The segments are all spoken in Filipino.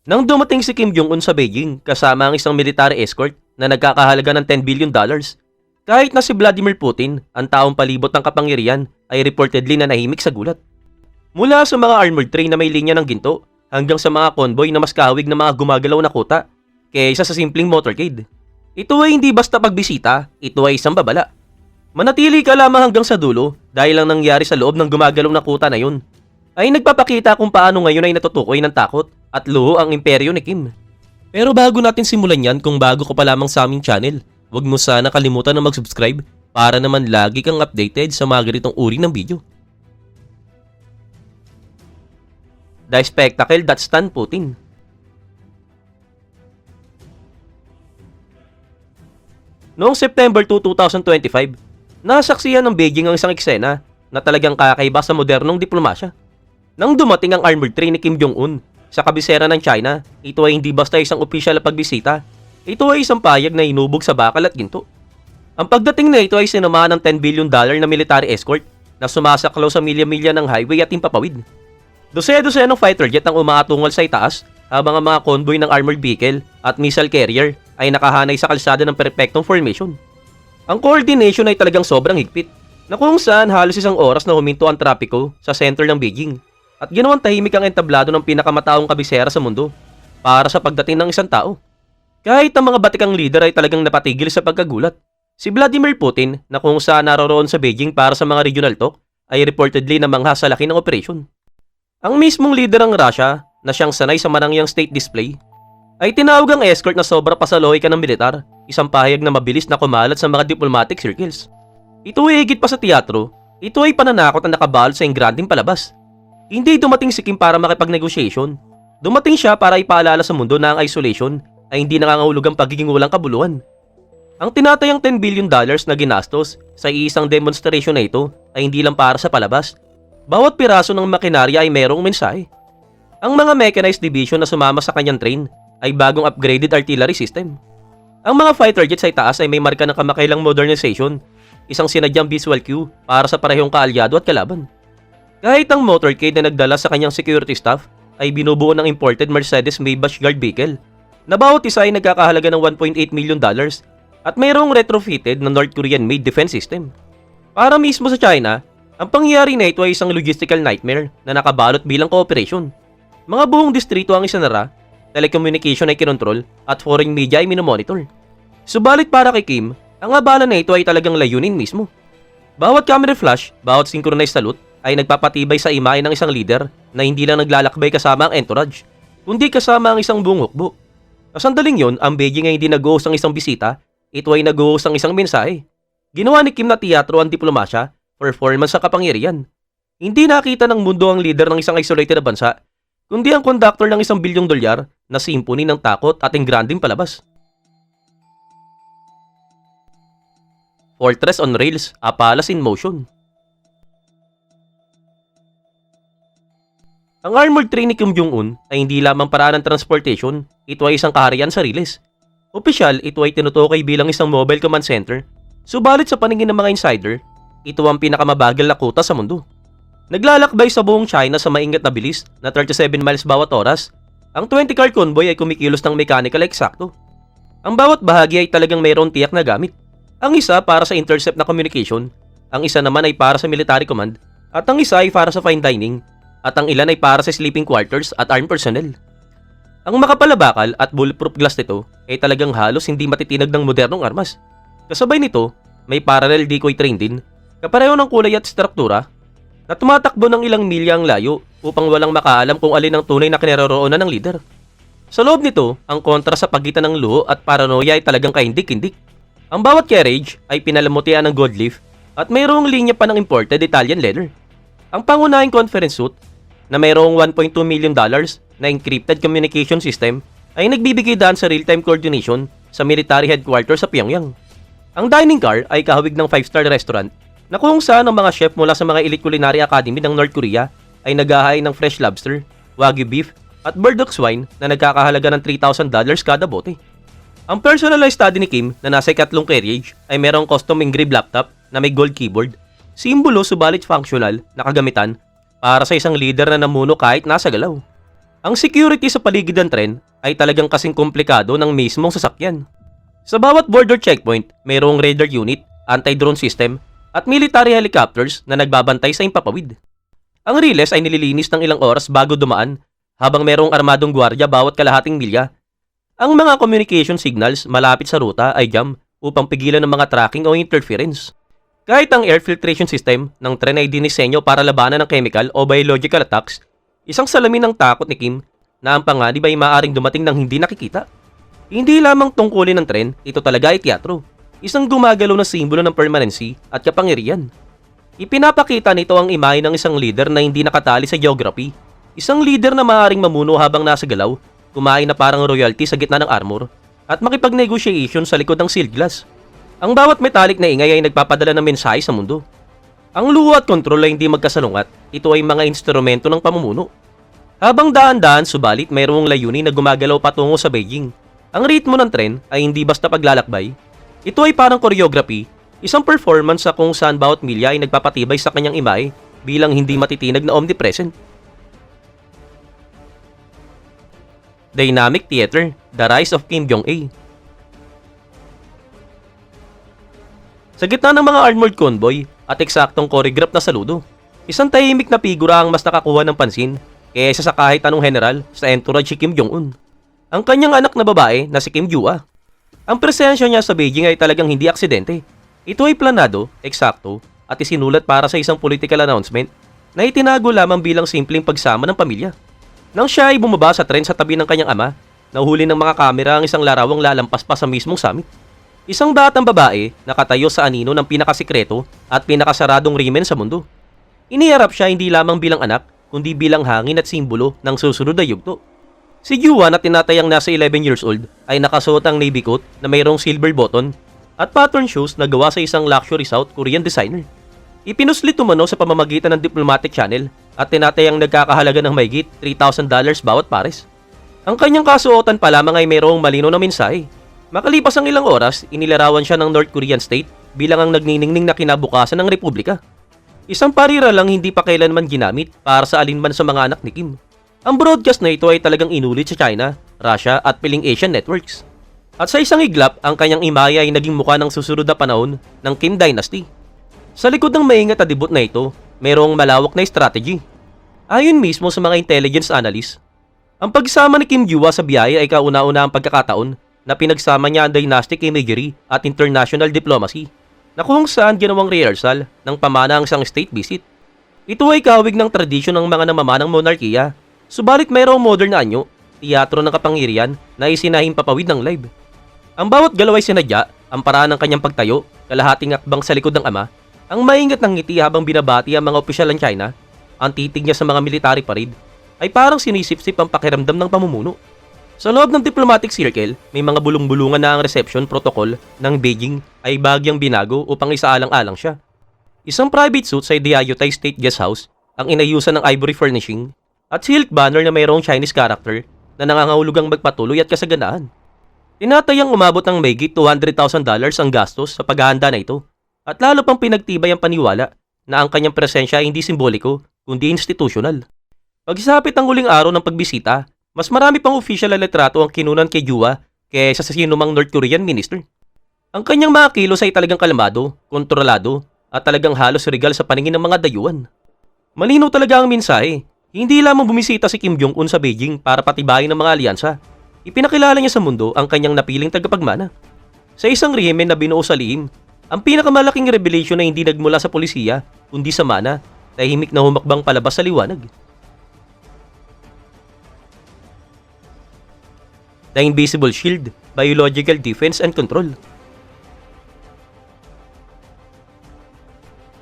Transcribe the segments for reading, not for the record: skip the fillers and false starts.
Nang dumating si Kim Jong-un sa Beijing kasama ang isang military escort na nagkakahalaga ng $10 billion, kahit na si Vladimir Putin, ang taong palibot ng kapangyarihan, ay reportedly na nahimik sa gulat. Mula sa mga armored train na may linya ng ginto hanggang sa mga convoy na mas kahawig na mga gumagalaw na kuta kaysa sa simpleng motorcade. Ito ay hindi basta pagbisita, ito ay isang babala. Manatili ka lamang hanggang sa dulo dahil ang nangyari sa loob ng gumagalaw na kuta na yun ay nagpapakita kung paano ngayon ay natutukoy ng takot at luho ang imperyo ni Kim. Pero bago natin simulan yan, kung bago ka pa lamang sa aming channel, huwag mo sana kalimutan na mag-subscribe para naman lagi kang updated sa mga ganitong uri ng video. The spectacle that stunned Putin. Noong September 2, 2025, nasaksihan ng Beijing ang isang eksena na talagang kakaiba sa modernong diplomasya. Nang dumating ang armored train ni Kim Jong-un sa kabisera ng China, ito ay hindi basta isang opisyal na pagbisita. Ito ay isang payag na inubog sa bakal at ginto. Ang pagdating na ito ay sinamahan ng $10 billion na military escort na sumasaklaw sa milya-milya ng highway at himpapawid. Dose-dosenong fighter jet ang umaatungal sa itaas habang ang mga convoy ng armored vehicle at missile carrier ay nakahanay sa kalsada ng perpektong formation. Ang coordination ay talagang sobrang higpit na kung saan halos isang oras na huminto ang trapiko sa center ng Beijing at ginawang tahimik ang entablado ng pinakamataong kabisera sa mundo para sa pagdating ng isang tao. Kahit ang mga batikang leader ay talagang napatigil sa pagkagulat. Si Vladimir Putin na kung saan naroroon sa Beijing para sa mga regional talk ay reportedly namangha sa laki ng operasyon. Ang mismong leader ng Russia na siyang sanay sa marangyang state display ay tinawag ang escort na sobra pa sa lohika ng militar, isang pahayag na mabilis na kumalat sa mga diplomatic circles. Ito ay higit pa sa teatro, ito ay pananakot na nakabalot sa ingranding palabas. Hindi dumating si Kim para makipag-negotiation. Dumating siya para ipaalala sa mundo na ang isolation ay hindi nangangahulog ang pagiging walang kabuluhan. Ang tinatayang $10 billion na ginastos sa iisang demonstration na ito ay hindi lang para sa palabas. Bawat piraso ng makinarya ay merong mensahe. Ang mga mechanized division na sumama sa kanyang train ay bagong upgraded artillery system. Ang mga fighter jets ay taas ay may marka ng kamakailang modernization, isang sinadyang visual cue para sa parehong kaalyado at kalaban. Kahit ang motorcade na nagdala sa kanyang security staff ay binubuo ng imported Mercedes-Maybach guard vehicle na bawat isa ay nagkakahalaga ng $1.8 million at mayroong retrofitted na North Korean-made defense system. Para mismo sa China, ang pangyayari na ito ay isang logistical nightmare na nakabalot bilang cooperation. Mga buong distrito ang isinara, telecommunication ay kinontrol at foreign media ay minomonitor. Subalit para kay Kim, ang abala na ito ay talagang layunin mismo. Bawat camera flash, bawat synchronized salute ay nagpapatibay sa imahe ng isang leader na hindi lang naglalakbay kasama ang entourage, kundi kasama ang isang buong hukbo. Sa sandaling yon, ang Beijing ay hindi nag-uos ang isang bisita, ito ay nag-uos ang isang mensahe. Ginawa ni Kim na teatro ang diplomasya, performance sa kapangyarihan. Hindi nakita ng mundo ang leader ng isang isolated na bansa, kundi ang conductor ng $1 billion na symphony ng takot at ingranding palabas. Fortress on Rails, a palace in motion. Ang armored train ni Kim Jong-un ay hindi lamang paraan ng transportation, ito ay isang kaharian sa riles. Opisyal, ito ay tinutukoy bilang isang mobile command center, subalit sa paningin ng mga insider, ito ang pinakamabagal na kuta sa mundo. Naglalakbay sa buong China sa maingat na bilis na 37 miles bawat oras, ang 20-car convoy ay kumikilos ng mechanical eksakto. Ang bawat bahagi ay talagang mayroon tiyak na gamit. Ang isa para sa intercept na communication, ang isa naman ay para sa military command, at ang isa ay para sa fine dining, at ang ilan ay para sa sleeping quarters at armed personnel. Ang makapalabakal at bulletproof glass nito ay talagang halos hindi matitinag ng modernong armas. Kasabay nito, may parallel decoy train din, kapareho ng kulay at struktura, na tumatakbo ng ilang milya ang layo upang walang makaalam kung alin ang tunay na kinaroroonan ng leader. Sa loob nito, ang kontra sa pagitan ng luho at paranoia ay talagang kahindik-hindik. Ang bawat carriage ay pinalamutian ng gold leaf at mayroong linya pa ng imported Italian leather. Ang pangunahing conference suite na mayroong $1.2 million na encrypted communication system ay nagbibigay daan sa real-time coordination sa military headquarters sa Pyongyang. Ang dining car ay kahawig ng 5-star restaurant na kung saan ang mga chef mula sa mga elite culinary academy ng North Korea ay naghahain ng fresh lobster, wagyu beef at burdock swine na nagkakahalaga ng $3,000 kada bote. Ang personalized study ni Kim na nasa ikatlong carriage ay merong custom engraved laptop na may gold keyboard, simbolo subalit functional na kagamitan para sa isang leader na namuno kahit nasa galaw. Ang security sa paligid ng tren ay talagang kasing komplikado ng mismong sasakyan. Sa bawat border checkpoint, mayroong radar unit, anti-drone system, at military helicopters na nagbabantay sa impapawid. Ang riles ay nililinis ng ilang oras bago dumaan habang merong armadong gwardiya bawat kalahating milya. Ang mga communication signals malapit sa ruta ay jam upang pigilan ng mga tracking o interference. Kahit ang air filtration system ng tren ay dinisenyo para labanan ng chemical o biological attacks, isang salamin ng takot ni Kim na ang panganib ay maaaring dumating ng hindi nakikita. Hindi lamang tungkulin ng tren, ito talaga ay teatro. Isang gumagalaw na simbolo ng permanency at kapangyarihan. Ipinapakita nito ang imahe ng isang leader na hindi nakatali sa geography. Isang leader na maaaring mamuno habang nasa galaw, kumain na parang royalty sa gitna ng armor, at makipag-negotiation sa likod ng sealed glass. Ang bawat metallic na ingay ay nagpapadala ng mensahe sa mundo. Ang luha at kontrol ay hindi magkasalungat, ito ay mga instrumento ng pamumuno. Habang daan-daan subalit mayroong layunin na gumagalaw patungo sa Beijing. Ang ritmo ng tren ay hindi basta paglalakbay. Ito ay parang choreography, isang performance sa kung saan bawat milya ay nagpapatibay sa kanyang imahe bilang hindi matitinag na omnipresent. Dynamic Theater, The Rise of Kim Jong-un. Sa gitna ng mga armored convoy at eksaktong choreograph na saludo, isang tahimik na figura ang mas nakakuha ng pansin kaysa sa kahit anong general sa entourage si Kim Jong-un. Ang kanyang anak na babae na si Kim Jua. Ang presensya niya sa Beijing ay talagang hindi aksidente. Ito ay planado, eksakto, at isinulat para sa isang political announcement na itinago lamang bilang simpleng pagsama ng pamilya. Nang siya ay bumaba sa tren sa tabi ng kanyang ama, nahuli ng mga kamera ang isang larawang lalampas pa sa mismong summit. Isang batang babae nakatayo sa anino ng pinakasikreto at pinakasaradong rimen sa mundo. Iniharap siya hindi lamang bilang anak, kundi bilang hangin at simbolo ng susunod na yugto. Si Jua na tinatayang nasa 11 years old ay nakasuot ang navy coat na mayroong silver button at pattern shoes na gawa sa isang luxury South Korean designer. Ipinuslit umano sa pamamagitan ng diplomatic channel at tinatayang nagkakahalaga ng mahigit $3,000 bawat pares. Ang kanyang kasuotan pa lamang ay mayroong malino na mensahe. Makalipas ang ilang oras, inilarawan siya ng North Korean state bilang ang nagniningning na kinabukasan ng republika. Isang parira lang hindi pa kailanman ginamit para sa alinman sa mga anak ni Kim. Ang broadcast na ito ay talagang inulit sa China, Russia at piling Asian networks. At sa isang iglap, ang kanyang imahe ay naging mukha ng susunod na panahon ng Kim Dynasty. Sa likod ng maingat na debut na ito, mayroong malawak na strategy. Ayon mismo sa mga intelligence analysts, ang pagsama ni Kim Jua sa biyahe ay kauna-una ang pagkakataon na pinagsama niya ang dynastic imagery at international diplomacy na kung saan ginawang rehearsal ng pamana ang isang state visit. Ito ay kahawig ng tradisyon ng mga namamanang monarkiya, subalit mayroong modern na anyo, teatro ng kapangyarihan na isinahing papawid ng live. Ang bawat galaw ay sinadya, ang paraan ng kanyang pagtayo, kalahating akbang sa likod ng ama, ang maingat ng ngiti habang binabati ang mga opisyal ng China, ang titig niya sa mga military parade, ay parang sinisip-sip ang pakiramdam ng pamumuno. Sa loob ng diplomatic circle, may mga bulong-bulungan na ang reception protocol ng Beijing ay bagyang binago upang isaalang-alang siya. Isang private suite sa Diayutay State Guest House, ang inayusan ng ivory furnishing, at silk banner na mayroong Chinese character na nangangahulugang magpatuloy at kasaganaan. Tinatayang umabot ng mahigit $200,000 ang gastos sa paghahanda na ito, at lalo pang pinagtibay ang paniwala na ang kanyang presensya ay hindi simboliko, kundi institutional. Pagsapit ang huling araw ng pagbisita, mas marami pang official na litrato ang kinunan kay Jua kaysa sa sinumang North Korean minister. Ang kanyang mga kilos ay talagang kalmado, kontrolado, at talagang halos regal sa paningin ng mga dayuhan. Malinaw talaga ang mensahe. Hindi lamang bumisita si Kim Jong-un sa Beijing para patibayin ang mga alyansa. Ipinakilala niya sa mundo ang kanyang napiling tagapagmana. Sa isang rehimen na binuo sa lihim, ang pinakamalaking revelation na hindi nagmula sa polisiya, kundi sa mana, tahimik na humakbang palabas sa liwanag. The Invisible Shield, Biological Defense and Control.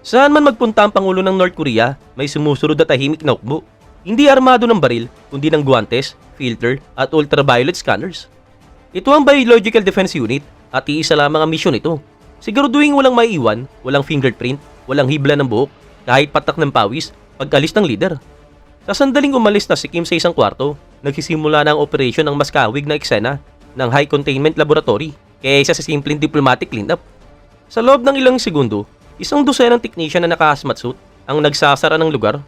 Saan man magpunta ang Pangulo ng North Korea, may sumusunod na tahimik na hukbo. Hindi armado ng baril, kundi ng guwantes, filter, at ultraviolet scanners. Ito ang Biological Defense Unit at iisa lamang ang misyon ito. Siguraduhin walang maiiwan, walang fingerprint, walang hibla ng buhok, kahit patak ng pawis, pag-alis ng leader. Sa sandaling umalis na si Kim sa isang kwarto, nagsisimula na ang operasyon ng mas kahawig na eksena ng High Containment Laboratory kaysa sa simpleng diplomatic cleanup. Sa loob ng ilang segundo, isang dosenang technician na naka-hazmat suit ang nagsasara ng lugar.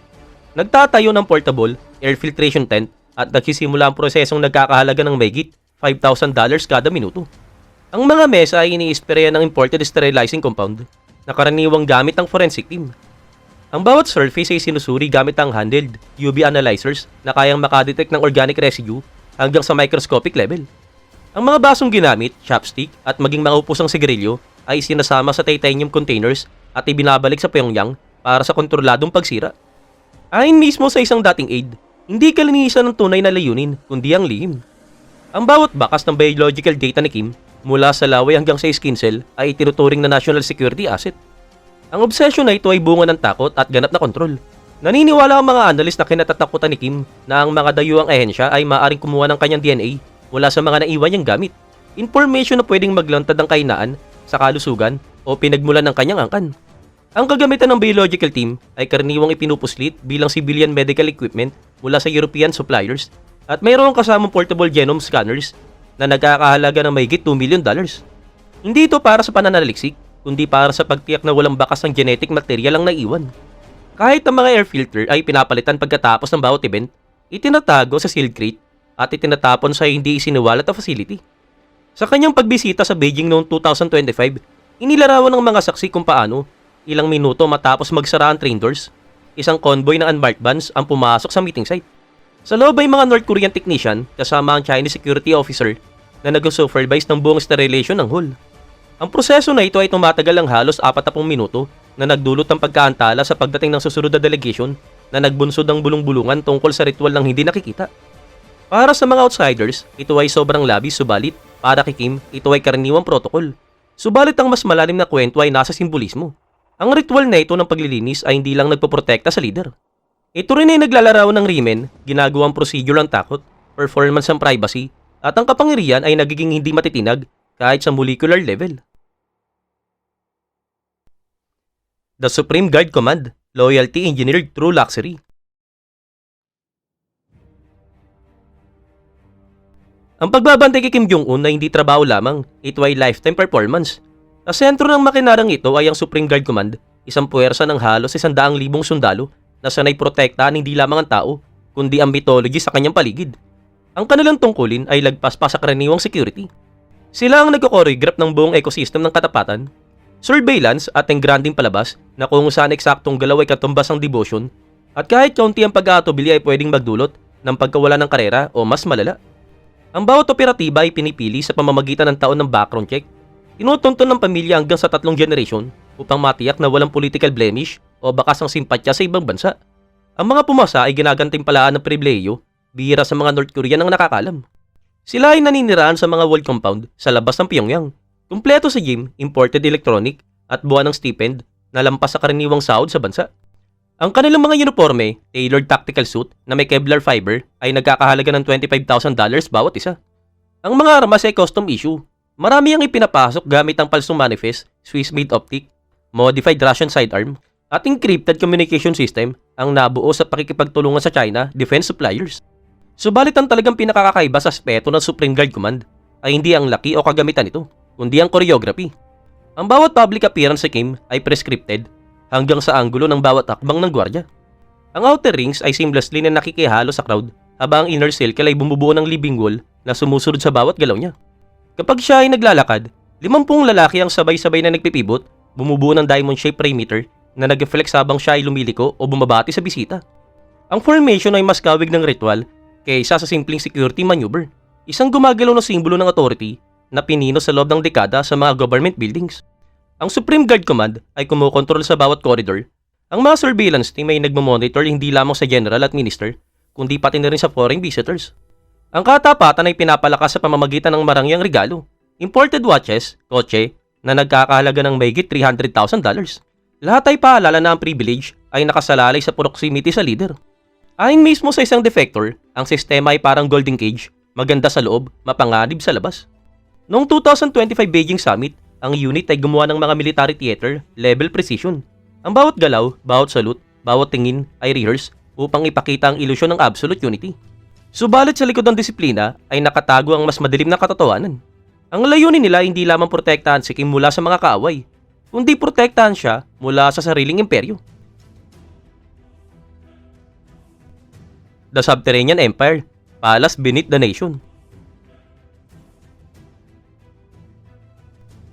Nagtatayo ng portable air filtration tent at nagsisimula ang prosesong nagkakahalaga ng mahigit $5,000 kada minuto. Ang mga mesa ay ini-sprayan ng imported sterilizing compound na karaniwang gamit ng forensic team. Ang bawat surface ay sinusuri gamit ang handheld UV analyzers na kayang makadetect ng organic residue hanggang sa microscopic level. Ang mga basong ginamit, chopstick at maging mga upusang sigarilyo ay sinasama sa titanium containers at ibinabalik sa Pyongyang para sa kontroladong pagsira. Ayon mismo sa isang dating aide, hindi kalinisan ng tunay na layunin kundi ang lihim. Ang bawat bakas ng biological data ni Kim mula sa laway hanggang sa skin cell ay itinuturing na national security asset. Ang obsession na ito ay bunga ng takot at ganap na kontrol. Naniniwala ang mga analyst na kinatatakutan ni Kim na ang mga dayuhang ahensya ay maaaring kumuha ng kanyang DNA mula sa mga naiwan niyang gamit. Information na pwedeng maglantad ng kahinaan sa kalusugan o pinagmulan ng kanyang angkan. Ang kagamitan ng biological team ay karaniwang ipinupuslit bilang civilian medical equipment mula sa European suppliers at mayroong kasamang portable genome scanners na nagkakahalaga ng mahigit $2 million. Hindi ito para sa pananaliksik, kundi para sa pagtiyak na walang bakas ng genetic material ang naiwan. Kahit ang mga air filter ay pinapalitan pagkatapos ng bawat event, itinatago sa sealed crate at itinatapon sa hindi isiniwalat na facility. Sa kanyang pagbisita sa Beijing noong 2025, inilarawan ng mga saksi kung paano, ilang minuto matapos magsara ang train doors, isang convoy ng unmarked vans ang pumasok sa meeting site. Sa loob ay mga North Korean technician kasama ang Chinese security officer na nag-supervise ng buong sterilization ng hall. Ang proseso na ito ay tumatagal ng halos 40 minuto na nagdulot ng pagkaantala sa pagdating ng susunod na delegation na nagbunsod ng bulong-bulungan tungkol sa ritual ng hindi nakikita. Para sa mga outsiders, ito ay sobrang labis subalit para kay Kim, ito ay karaniwang protocol. Subalit ang mas malalim na kwento ay nasa simbolismo. Ang ritual na ito ng paglilinis ay hindi lang nagpoprotekta sa leader. Ito rin ay naglalarawan ng rimen, ginagawang procedure ang takot, performance ang privacy, at ang kapangyarihan ay nagiging hindi matitinag kahit sa molecular level. The Supreme Guard Command, loyalty engineered through luxury. Ang pagbabantay kay Kim Jong-un ay hindi trabaho lamang, ito ay lifetime performance. Sa sentro ng makinarang ito ay ang Supreme Guard Command, isang puwersa ng halos 100,000 sundalo na sanay protektahan hindi lamang ang tao, kundi ang mythology sa kanyang paligid. Ang kanilang tungkulin ay lagpas pa sa karaniwang security. Sila ang nagko-choreograph ng buong ecosystem ng katapatan, surveillance at engranding palabas na kung saan eksaktong galaw ay katumbas ang devotion at kahit kaunti ang pag-aatubili ay pwedeng magdulot ng pagkawala ng karera o mas malala. Ang bawat operatiba ay pinipili sa pamamagitan ng taon ng background check, tinutuntun ng pamilya hanggang sa 3 generation upang matiyak na walang political blemish o bakas ng simpatya sa ibang bansa. Ang mga pumasa ay ginagantimpalaan ng pribilehiyo, bihira sa mga North Korean ang nakakalam. Sila ay naninirahan sa mga walled compound sa labas ng Pyongyang. Kumpleto sa gym, imported electronic at buwan ng stipend na lampas sa karaniwang sahod sa bansa. Ang kanilang mga uniforme, tailored tactical suit na may Kevlar fiber ay nagkakahalaga ng $25,000 bawat isa. Ang mga armas ay custom issue. Marami ang ipinapasok gamit ang Palsong Manifest, Swiss-made optic, modified Russian sidearm, at encrypted communication system ang nabuo sa pakikipagtulungan sa China defense suppliers. Subalit ang talagang pinakakaiba sa aspeto ng Supreme Guard Command ay hindi ang laki o kagamitan nito, kundi ang choreography. Ang bawat public appearance sa Kim ay prescripted hanggang sa anggulo ng bawat hakbang ng gwardya. Ang outer rings ay seamlessly na nakikihalo sa crowd habang ang inner circle ay bumubuo ng living wall na sumusunod sa bawat galaw niya. Kapag siya ay naglalakad, 50 lalaki ang sabay-sabay na nagpipibot, bumubuo ng diamond-shaped perimeter na nag-flex habang siya ay lumiliko o bumabati sa bisita. Ang formation ay mas kawig ng ritual kaysa sa simpleng security maneuver, isang gumagalaw na simbolo ng authority na pinino sa loob ng dekada sa mga government buildings. Ang Supreme Guard Command ay kumukontrol sa bawat corridor. Ang mga surveillance team ay nagmamonitor hindi lamang sa general at minister, kundi pati na rin sa foreign visitors. Ang katapatan ay pinapalakas sa pamamagitan ng marangyang regalo, imported watches, kotse, na nagkakahalaga ng mahigit $300,000. Lahat ay paalala na ang privilege ay nakasalalay sa proximity sa leader. Ayon mismo sa isang defector, ang sistema ay parang golden cage, maganda sa loob, mapanganib sa labas. Noong 2025 Beijing Summit, ang unit ay gumawa ng mga military theater level precision. Ang bawat galaw, bawat salute, bawat tingin ay rehearse upang ipakita ang ilusyon ng absolute unity. Subalit sa likod ng disiplina ay nakatago ang mas madilim na katotohanan. Ang layunin nila hindi lamang protektahan si Kim mula sa mga kaaway, kundi protektahan siya mula sa sariling imperyo. The Subterranean Empire, Palace Beneath the Nation.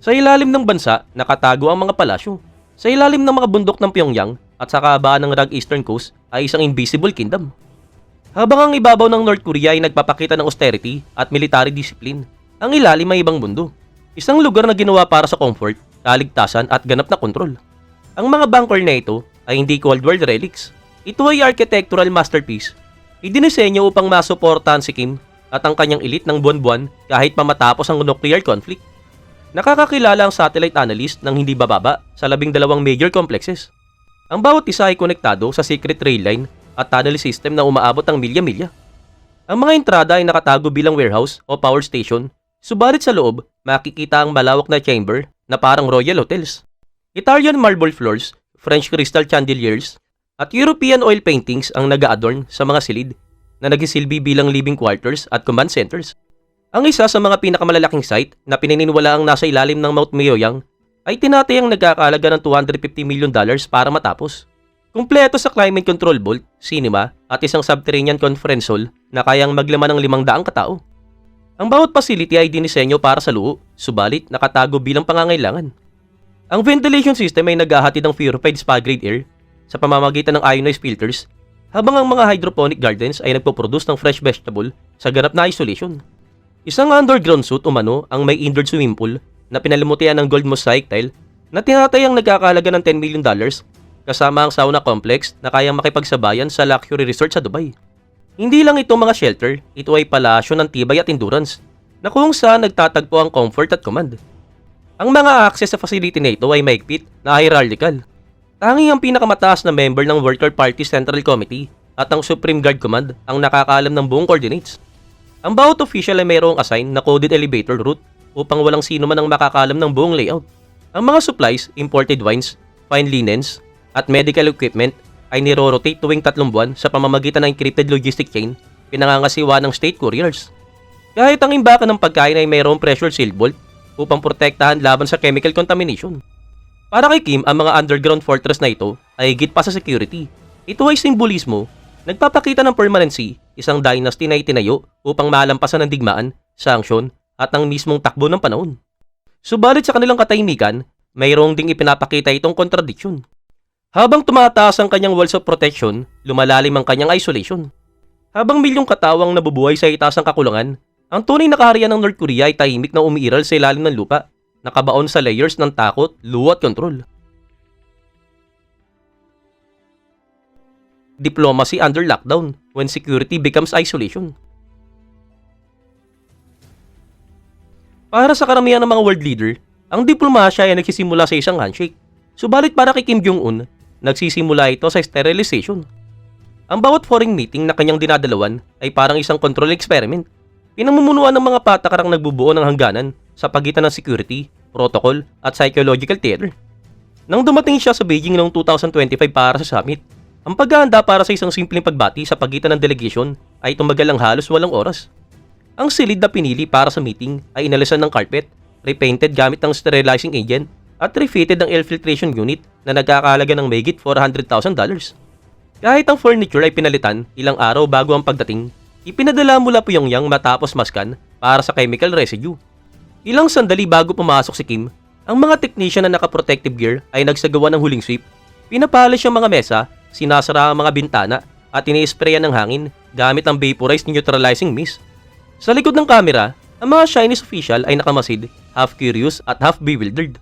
Sa ilalim ng bansa, nakatago ang mga palasyo. Sa ilalim ng mga bundok ng Pyongyang at sa kahabaan ng rugged Eastern Coast ay isang invisible kingdom. Habang ang ibabaw ng North Korea ay nagpapakita ng austerity at military discipline, ang ilalim ay ibang mundo. Isang lugar na ginawa para sa comfort, kaligtasan at ganap na kontrol. Ang mga bunker na ito ay hindi Cold War relics. Ito ay architectural masterpiece. Idinisenyo upang masuportahan si Kim at ang kanyang elite ng buwan-buwan kahit pa matapos ang nuclear conflict. Nakakakilala ang satellite analyst ng hindi bababa sa 12 major complexes. Ang bawat isa ay konektado sa secret rail line at tunnel system na umaabot ng milya-milya. Ang mga entrada ay nakatago bilang warehouse o power station, subalit sa loob, makikita ang malawak na chamber na parang royal hotels. Italian marble floors, French crystal chandeliers, at European oil paintings ang nag-a-adorn sa mga silid na nagsisilbi bilang living quarters at command centers. Ang isa sa mga pinakamalalaking site na pinaniniwalaang nasa ilalim ng Mount Myeoyang ay tinatayang nagkakalaga ng $250 million para matapos. Kumpleto sa climate control vault, cinema at isang subterranean conference hall na kayang maglaman ng 500 katao. Ang bawat facility ay dinisenyo para sa luho, subalit nakatago bilang pangangailangan. Ang ventilation system ay naghahatid ng purified spa-grade air sa pamamagitan ng ionized filters, habang ang mga hydroponic gardens ay nagpo-produce ng fresh vegetable sa ganap na isolation. Isang underground suite umano ang may indoor swimming pool na pinalimutian ng gold mosaic tile na tinatayang nagkakahalaga ng $10 million kasama ang sauna complex na kayang makipagsabayan sa luxury resort sa Dubai. Hindi lang ito mga shelter, ito ay palasyo ng tibay at endurance na kung saan nagtatagpo ang comfort at command. Ang mga access sa facility na ito ay maigpit na hierarchical. Tanging ang pinakamataas na member ng Worker Party Central Committee at ang Supreme Guard Command ang nakakaalam ng buong coordinates. Ang bawat official ay mayroong assign na coded elevator route upang walang sino man ang makakaalam ng buong layout. Ang mga supplies, imported wines, fine linens, at medical equipment ay niro-rotate tuwing 3 buwan sa pamamagitan ng encrypted logistic chain pinangangasiwa ng state couriers. Kahit ang imbakan ng pagkain ay mayroong pressure seal vault upang protektahan laban sa chemical contamination. Para kay Kim, ang mga underground fortress na ito ay higit pa sa security. Ito ay simbolismo, nagpapakita ng permanency, isang dynasty na itinayo upang malampasan ng digmaan, sanksyon, at ang mismong takbo ng panahon. Subalit sa kanilang katahimikan, mayroong ding ipinapakita itong kontradiksyon. Habang tumataas ang kanyang walls of protection, lumalalim ang kanyang isolation. Habang milyong katawang nabubuhay sa itaas ng kakulangan, ang tunay na kaharian ng North Korea ay tahimik na umiiral sa ilalim ng lupa, nakabaon sa layers ng takot, luho at kontrol. Diplomacy under lockdown when security becomes isolation. Para sa karamihan ng mga world leader, ang diplomasya ay nagsisimula sa isang handshake. Subalit para kay Kim Jong-un, nagsisimula ito sa sterilization. Ang bawat foreign meeting na kanyang dinadalawan ay parang isang control experiment. Pinamumunuan ng mga patakarang nagbubuo ng hangganan sa pagitan ng security, protocol at psychological theater. Nang dumating siya sa Beijing noong 2025 para sa summit, ang paghahanda para sa isang simpleng pagbati sa pagitan ng delegation ay tumagal ng halos 8 oras. Ang silid na pinili para sa meeting ay inalisan ng carpet, repainted gamit ng sterilizing agent at refitted ng air filtration unit na nagkakahalaga ng mahigit $400,000. Kahit ang furniture ay pinalitan ilang araw bago ang pagdating, ipinadala mula Pyongyang matapos maskan para sa chemical residue. Ilang sandali bago pumasok si Kim, ang mga technician na naka-protective gear ay nagsagawa ng huling sweep. Pinapalis ang mga mesa, sinasara ang mga bintana at ini-sprayan ng hangin gamit ang vaporized neutralizing mist. Sa likod ng kamera, ang mga Chinese official ay nakamasid, half curious at half bewildered.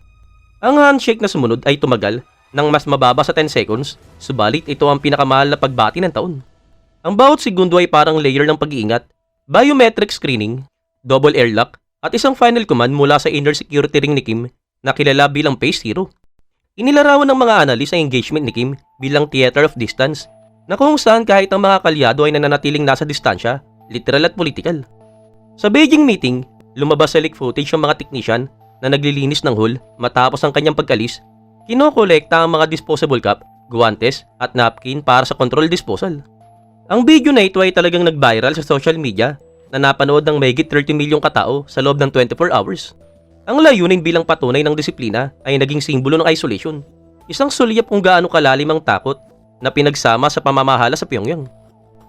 Ang handshake na sumunod ay tumagal ng mas mababa sa 10 seconds, subalit ito ang pinakamahal na pagbati ng taon. Ang bawat segundo ay parang layer ng pag-iingat, biometric screening, double airlock, at isang final command mula sa inner security ring ni Kim na kilala bilang Phase Zero. Inilarawan ng mga analyst ang engagement ni Kim bilang theater of distance na kung saan kahit ang mga kalyado ay nananatiling nasa distansya, literal at political. Sa Beijing meeting, lumabas sa leak footage ang mga technician na naglilinis ng hall matapos ang kanyang pagkalis, kinokolekta ang mga disposable cup, guwantes at napkin para sa control disposal. Ang video na ito ay talagang nag-viral sa social media na napanood ng mahigit 30 milyong katao sa loob ng 24 hours. Ang layunin bilang patunay ng disiplina ay naging simbolo ng isolation, isang sulyap kung gaano kalalim ang takot na pinagsama sa pamamahala sa Pyongyang.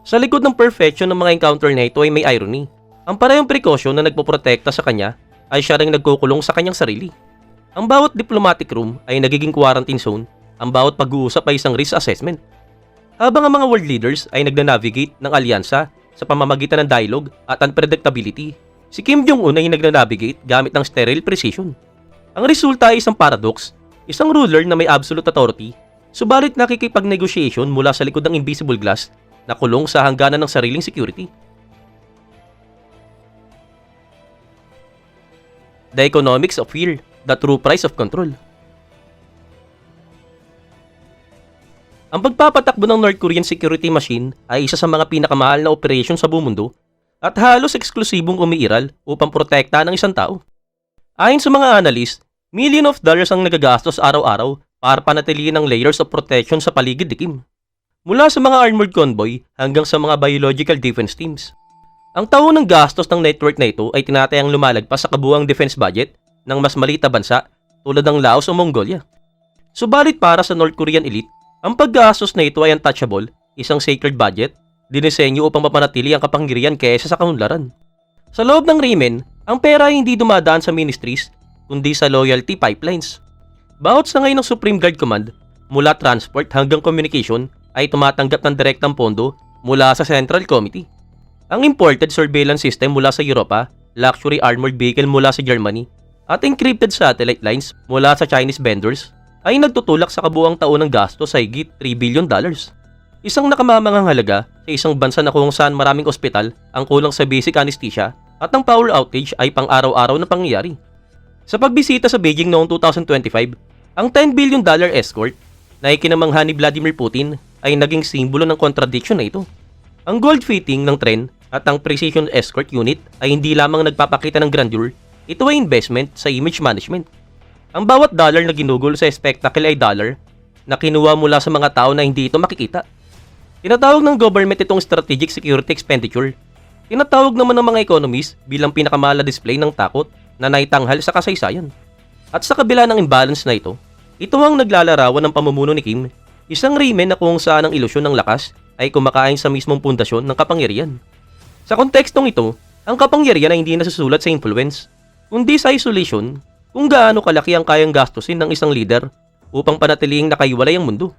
Sa likod ng perfection ng mga encounter na ito ay may irony. Ang parehong precaution na nagpoprotekta sa kanya ay siya ring nagkukulong sa kanyang sarili. Ang bawat diplomatic room ay nagiging quarantine zone, ang bawat pag-uusap ay isang risk assessment. Habang ang mga world leaders ay nagna-navigate ng alyansa sa pamamagitan ng dialogue at unpredictability, si Kim Jong-un ay nagna-navigate gamit ng sterile precision. Ang resulta ay isang paradox, isang ruler na may absolute authority, subalit nakikipag-negotiation mula sa likod ng invisible glass na kulong sa hangganan ng sariling security. The economics of fear, the true price of control. Ang pagpapatakbo ng North Korean security machine ay isa sa mga pinakamahal na operasyon sa buong mundo at halos eksklusibong umiiral upang protekta ng isang tao. Ayon sa mga analyst, million of dollars ang nagagastos araw-araw para panatilihin ang layers of protection sa paligid ni Kim. Mula sa mga armored convoy hanggang sa mga biological defense teams. Ang taon ng gastos ng network na ito ay tinatayang lumalagpas sa kabuuang defense budget ng mas maliit na bansa tulad ng Laos o Mongolia. Subalit para sa North Korean elite, ang paggastos na ito ay untouchable, isang sacred budget, dinisenyo upang mapanatili ang kapangyarihan kaysa sa kaunlaran. Sa loob ng Ramen, ang pera ay hindi dumadaan sa ministries, kundi sa loyalty pipelines. Bawat sangay ng Supreme Guard Command, mula transport hanggang communication, ay tumatanggap ng direktang pondo mula sa Central Committee. Ang imported surveillance system mula sa Europa, luxury armored vehicle mula sa Germany, at encrypted satellite lines mula sa Chinese vendors ay nagtutulak sa kabuuang taon ng gastos sa higit $3 billion. Isang nakamamangang halaga sa isang bansa na kung saan maraming ospital ang kulang sa basic anesthesia at ang power outage ay pang-araw-araw na pangyayari. Sa pagbisita sa Beijing noong 2025, ang $10 billion escort na ikinamangha ni Vladimir Putin ay naging simbolo ng contradiction na ito. Ang gold fitting ng tren at ang precision escort unit ay hindi lamang nagpapakita ng grandeur, ito ay investment sa image management. Ang bawat dollar na ginugol sa spectacle ay dollar na kinuha mula sa mga tao na hindi ito makikita. Tinatawag ng government itong strategic security expenditure. Tinatawag naman ng mga economists bilang pinakamahal na display ng takot na naitanghal sa kasaysayan. At sa kabila ng imbalance na ito ang naglalarawan ng pamumuno ni Kim, isang Ramen na kung saan ang ilusyon ng lakas ay kumakain sa mismong pundasyon ng kapangyarihan. Sa kontekstong ito, ang kapangyarihan ay hindi nasusulat sa influence, kundi sa isolation, kung gaano kalaki ang kayang gastusin ng isang leader upang panatilihing nakaiwalay ang mundo.